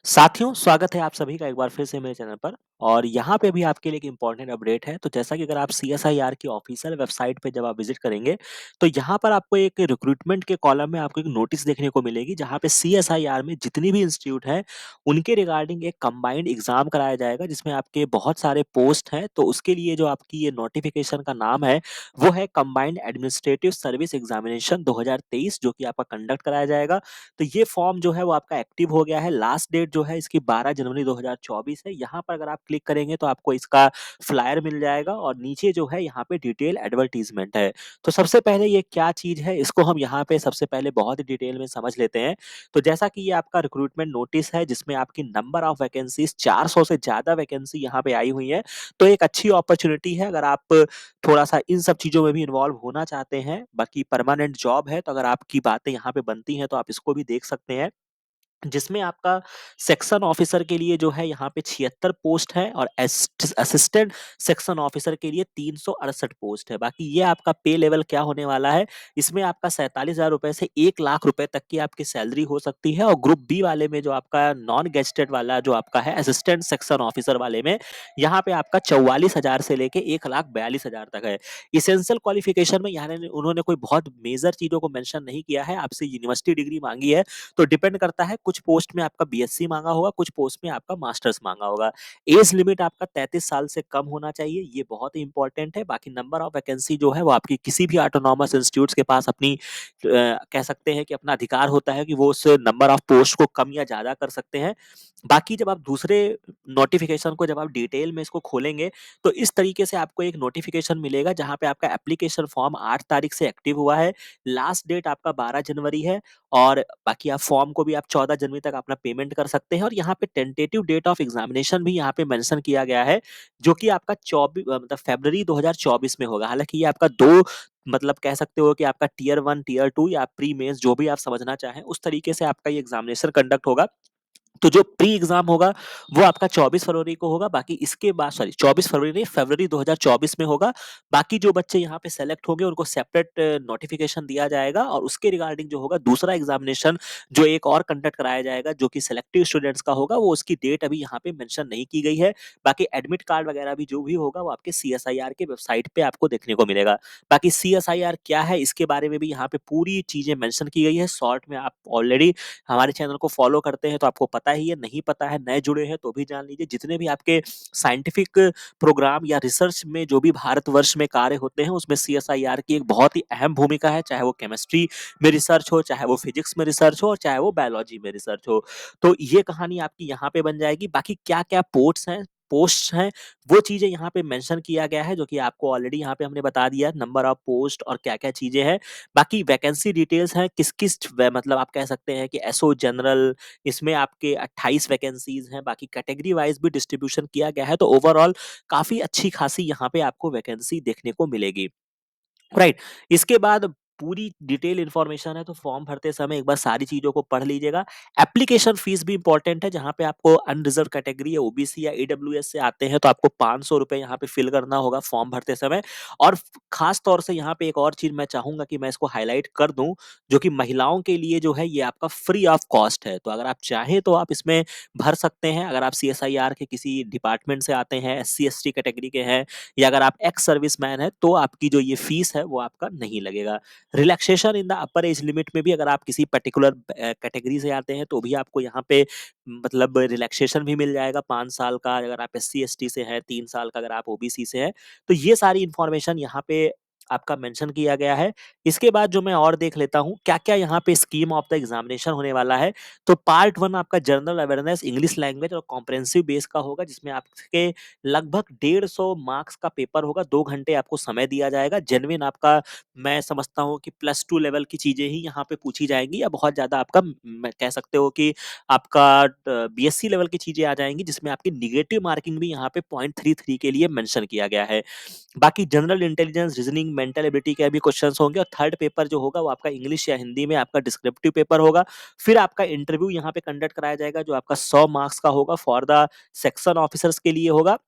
साथियों, स्वागत है आप सभी का एक बार फिर से मेरे चैनल पर और यहाँ पे भी आपके लिए एक इम्पोर्टेंट अपडेट है। तो जैसा कि अगर आप सीएसआईआर की ऑफ़िशियल वेबसाइट पे जब आप विज़िट करेंगे, तो यहाँ पर आपको एक रिक्रूटमेंट के कॉलम में आपको एक नोटिस देखने को मिलेगी, जहाँ पे सीएसआईआर में जितनी भी इंस्टीट्यूट हैं, उनके रिगार्डिंग एक कंबाइंड एग्ज़ाम कराया जाएगा, जिसमें आपके बहुत सारे पोस्ट हैं। तो उसके लिए जो आपकी ये नोटिफ़िकेशन का नाम है, वो है कंबाइंड एडमिनिस्ट्रेटिव सर्विस एग्ज़ामिनेशन 2023 जो कि आपका कंडक्ट कराया जाएगा। तो ये फॉर्म जो है वो आपका एक्टिव हो गया है। लास्ट डेट जो है इसकी 12 जनवरी 2024 है। यहाँ पर अगर आप क्लिक करेंगे तो आपको इसका फ्लायर मिल जाएगा और नीचे जो है यहाँ पे डिटेल एडवर्टाइज़मेंट है। तो सबसे पहले ये क्या चीज़ है, इसको हम यहाँ पे सबसे पहले बहुत ही डिटेल में समझ लेते हैं। तो जैसा कि ये आपका रिक्रूटमेंट नोटिस है, जिसमें आपकी नंबर ऑफ वैकेंसीज़ 400 से ज़्यादा वैकेंसी यहाँ पे आई हुई है। तो एक अच्छी अपॉर्च्युनिटी है, अगर आप थोड़ा-सा इन सब चीज़ों में भी इन्वॉल्व होना चाहते हैं। बाकी परमानेंट जॉब है, तो अगर आपकी बातें यहाँ पे बनती हैं, तो आप इसको भी देख सकते हैं। जिसमें आपका सेक्शन ऑफिसर के लिए जो है यहाँ पे 76 पोस्ट है और असिस्टेंट सेक्शन ऑफिसर के लिए 368 पोस्ट है। बाकी ये आपका पे लेवल क्या होने वाला है, इसमें आपका 47,000 रुपए से 1 लाख रुपए तक की आपकी सैलरी हो सकती है और ग्रुप बी वाले में जो आपका नॉन गेस्टेड वाला जो आपका है असिस्टेंट सेक्शन ऑफिसर वाले में, यहाँ पे आपका 44,000 से लेके 1,42,000 तक है। एसेंशियल क्वालिफिकेशन में यहाँ उन्होंने कोई बहुत मेजर चीज़ों को मेंशन नहीं किया है, आपसे यूनिवर्सिटी डिग्री माँगी है। तो डिपेंड करता है, कुछ पोस्ट में आपका बीएससी माँगा होगा, कुछ पोस्ट में आपका मास्टर्स माँगा होगा। एज लिमिट आपका 33 साल से कम होना चाहिए, ये बहुत ही इंपॉर्टेंट है। बाकी नंबर ऑफ वैकेंसी जो है वो आपकी किसी भी ऑटोनॉमस इंस्टीट्यूट्स के पास अपनी कह सकते हैं कि अपना अधिकार होता है कि वो उस नंबर ऑफ पोस्ट को कम या ज़्यादा कर सकते हैं। बाकी जब आप दूसरे नोटिफ़िकेशन को जब आप डिटेल में इसको खोलेंगे, तो इस तरीके से आपको एक नोटिफ़िकेशन मिलेगा, जहाँ पे आपका एप्लीकेशन फॉर्म 8 तारीख से एक्टिव हुआ है। लास्ट डेट आपका 12 जनवरी है और बाकी आप फॉर्म को भी आप 14 जनवरी तक अपना पेमेंट कर सकते हैं और यहाँ पे टेंटेटिव डेट ऑफ एग्जामिनेशन भी यहाँ पे मेंशन किया गया है, जो कि आपका मतलब फरवरी 2024 में होगा। हालाँकि ये आपका 2 मतलब कह सकते हो कि आपका टियर 1, टियर 2 या प्री मेंस जो भी आप समझना चाहें, उस तरीके से आपका ये एग्जामिनेशन कंडक्ट होगा। तो जो प्री एग्ज़ाम होगा, वो आपका 24 फरवरी को होगा, बाकी इसके बाद सॉरी 24 फरवरी नहीं, फरवरी 2024 में होगा। बाकी जो बच्चे यहाँ पे सेलेक्ट होंगे, उनको सेपरेट नोटिफ़िकेशन दिया जाएगा और उसके रिगार्डिंग जो होगा दूसरा एग्ज़ामिनेशन जो एक और कंडक्ट कराया जाएगा, जो कि सिलेक्टिव स्टूडेंट्स का होगा, वो उसकी डेट अभी यहाँ पे मेंशन नहीं की गई है। बाकी एडमिट कार्ड वगैरह भी जो भी होगा, वो आपके सीएसआईआर के वेबसाइट पे आपको देखने को मिलेगा। बाकी सीएसआईआर क्या है, इसके बारे में भी यहाँ पे पूरी चीज़ें मेंशन की गई है। शॉर्ट में आप ऑलरेडी हमारे चैनल को फॉलो करते हैं तो आपको पता ही है, नहीं पता है, नए जुड़े हैं तो भी जान लीजिए। जितने भी आपके साइंटिफिक प्रोग्राम या रिसर्च में जो भी भारतवर्ष में कार्य होते हैं, उसमें सीएसआईआर की एक बहुत ही अहम भूमिका है, चाहे वो केमिस्ट्री में रिसर्च हो, चाहे वो फिजिक्स में रिसर्च हो और चाहे वो बायोलॉजी में रिसर्च हो। तो ये कहानी आपकी यहाँ पे बन जाएगी। बाकी क्या-क्या पोस्ट्स हैं, वो चीज़ें यहाँ पे मेंशन किया गया है, जो कि आपको ऑलरेडी यहाँ पे हमने बता दिया है, नंबर ऑफ पोस्ट और क्या-क्या चीज़ें हैं। बाकी वैकेंसी डिटेल्स हैं, किस-किस व मतलब आप कह सकते हैं कि एसओ जनरल, इसमें आपके 28 वैकेंसीज़ हैं, बाकी कैटेगरी वाइज़ भी डिस्ट्रीब्यूशन किया गया है, तो ओवरऑल काफ़ी अच्छी खासी यहाँ पे आपको वैकेंसी देखने को मिलेगी। राइट। इसके बाद पूरी डिटेल इन्फॉर्मेशन है, तो फॉर्म भरते समय एक बार सारी चीज़ों को पढ़ लीजिएगा। एप्लीकेशन फीस भी इम्पोर्टेंट है, जहाँ पे आपको अनरिज़र्व कैटेगरी या ओबीसी या ईडब्ल्यूएस से आते हैं, तो आपको ₹500 यहाँ पे फिल करना होगा फॉर्म भरते समय। और ख़ास तौर से यहाँ पे एक और चीज़ मैं चाहूँगा कि मैं इसको हाइलाइट कर दूँ, जो कि महिलाओं के लिए जो है ये आपका फ्री ऑफ कॉस्ट है। तो अगर आप चाहें तो आप इसमें भर सकते हैं। अगर आप सीएसआईआर के किसी डिपार्टमेंट से आते हैं, एससी-एसटी कैटेगरी के हैं या अगर आप एक्स सर्विसमैन हैं, तो आपकी जो ये फीस है वो आपका नहीं लगेगा। Relaxation in the upper age limit में भी अगर आप किसी पर्टिकुलर कैटेगरी से आते हैं, तो भी आपको यहाँ पे मतलब रिलैक्सेशन भी मिल जाएगा 5 साल का। अगर आप एससी-एसटी से हैं, 3 साल का अगर आप ओबीसी से हैं, तो ये सारी इन्फॉर्मेशन यहाँ पे आपका मेंशन किया गया है। इसके बाद जो मैं और देख लेता हूँ, क्या-क्या यहाँ पे स्कीम ऑफ द एग्ज़ामिनेशन होने वाला है। तो पार्ट 1 आपका जनरल अवेयरनेस, इंग्लिश लैंग्वेज और कॉम्प्रिहेंसिव बेस का होगा, जिसमें आपके लगभग 150 मार्क्स का पेपर होगा, 2 घंटे आपको समय दिया जाएगा। जेन्युइन आपका मैं समझता हूँ कि +2 लेवल की चीज़ें ही यहाँ पे पूछी जाएँगी या बहुत ज़्यादा आपका मैं कह सकते हो कि आपका बीएससी लेवल की चीज़ें आ जाएँगी, जिसमें आपकी नेगेटिव मार्किंग भी यहाँ पे 0.33 के लिए मेंशन किया गया है। बाकी general intelligence, reasoning, mental ability के भी क्वेश्चंस होंगे और थर्ड पेपर जो होगा वो आपका इंग्लिश या हिंदी में आपका डिस्क्रिप्टिव पेपर होगा। फिर आपका इंटरव्यू यहाँ पे कंडक्ट कराया जाएगा, जो आपका 100 मार्क्स का होगा, फॉर द सेक्शन ऑफिसर्स के लिए होगा।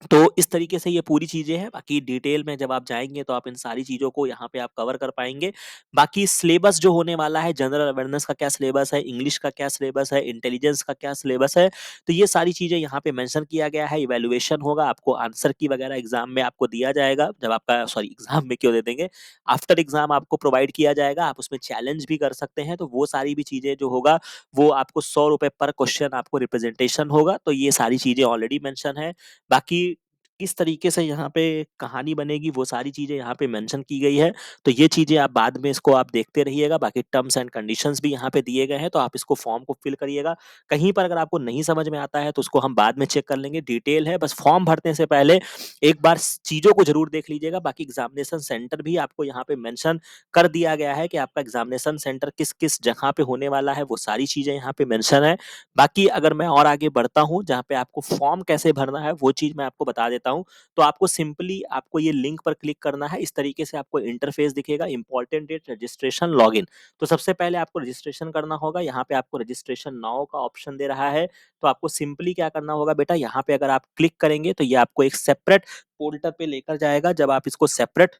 तो इस तरीके से ये पूरी चीज़ें हैं, बाकी डिटेल में जब आप जाएँगे तो आप इन सारी चीज़ों को यहाँ पे आप कवर कर पाएँगे। बाकी सिलेबस जो होने वाला है, जनरल अवेयरनेस का क्या सिलेबस है, इंग्लिश का क्या सिलेबस है, इंटेलिजेंस का क्या सिलेबस है, तो ये सारी चीज़ें यहाँ पे मेंशन किया गया है। इवैल्यूएशन होगा, आपको आंसर की वगैरह एग्ज़ाम में आपको दिया जाएगा, जब आपका सॉरी एग्ज़ाम में क्यों दे देंगे, आफ्टर एग्ज़ाम आपको प्रोवाइड किया जाएगा, आप उसमें चैलेंज भी कर सकते हैं, तो वो सारी भी चीज़ें जो होगा, वो आपको ₹100 पर क्वेश्चन आपको रिप्रेजेंटेशन होगा, तो ये सारी चीज़ें ऑलरेडी मेंशन है। बाकी किस तरीके से यहाँ पे कहानी बनेगी वो सारी चीज़ें यहाँ पे मेंशन की गई है। तो ये चीज़ें आप बाद में इसको आप देखते रहिएगा। बाकी टर्म्स एंड कंडीशंस भी यहाँ पे दिए गए हैं, तो आप इसको फॉर्म को फिल करिएगा। कहीं पर अगर आपको नहीं समझ में आता है तो उसको हम बाद में चेक कर लेंगे, डिटेल है। बस फॉर्म भरने से पहले एक बार चीज़ों को ज़रूर देख लीजिएगा। बाकी एग्ज़ामिनेशन सेंटर भी आपको यहाँ पे मेंशन कर दिया गया है कि आपका एग्ज़ामिनेशन सेंटर किस-किस जगह पे होने वाला है, वो सारी चीज़ें यहाँ पे मेंशन है। बाकी अगर मैं और आगे बढ़ता हूँ, जहाँ पे आपको फॉर्म कैसे भरना है, वो चीज़ मैं आपको बता देता हूँ। तो आपको सिंपली आपको ये लिंक पर क्लिक करना है। इस तरीके से आपको इंटरफ़ेस दिखेगा, इम्पोर्टेंट डेट रजिस्ट्रेशन लॉगिन। तो सबसे पहले आपको रजिस्ट्रेशन करना होगा, यहाँ पे आपको रजिस्ट्रेशन नाउ का ऑप्शन दे रहा है। तो आपको सिंपली क्या करना होगा बेटा, यहाँ पे अगर आप क्लिक करेंगे तो ये आपको एक सेपरेट पोर्टल पे लेकर जाएगा। जब आप इसको सेपरेट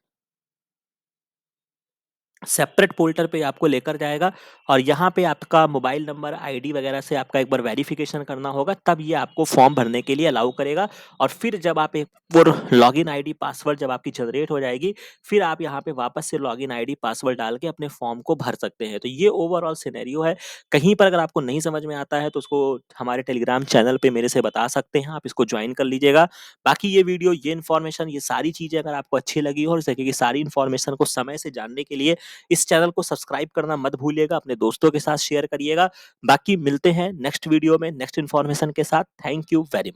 पोर्टल पे आपको लेकर जाएगा और यहाँ पे आपका मोबाइल नंबर, आईडी वगैरह से आपका एक बार वेरिफिकेशन करना होगा, तब ये आपको फॉर्म भरने के लिए अलाउ करेगा। और फिर जब आप एक वो लॉगिन आईडी पासवर्ड जब आपकी जनरेट हो जाएगी, फिर आप यहाँ पे वापस से लॉगिन आईडी पासवर्ड डाल के अपने फॉर्म को भर सकते हैं। तो ये ओवरऑल सिनेरियो है। कहीं पर अगर आपको नहीं समझ में आता है तो उसको हमारे टेलीग्राम चैनल पे मेरे से बता सकते हैं, आप इसको ज्वाइन कर लीजिएगा। बाकी ये वीडियो, ये इन्फॉर्मेशन, ये सारी चीज़ें अगर आपको अच्छी लगी हो और इस तरीके की सारी इन्फॉर्मेशन को समय से जानने के लिए इस चैनल को सब्सक्राइब करना मत भूलिएगा, अपने दोस्तों के साथ शेयर करिएगा। बाकी मिलते हैं नेक्स्ट वीडियो में नेक्स्ट इन्फॉर्मेशन के साथ। Thank you very much.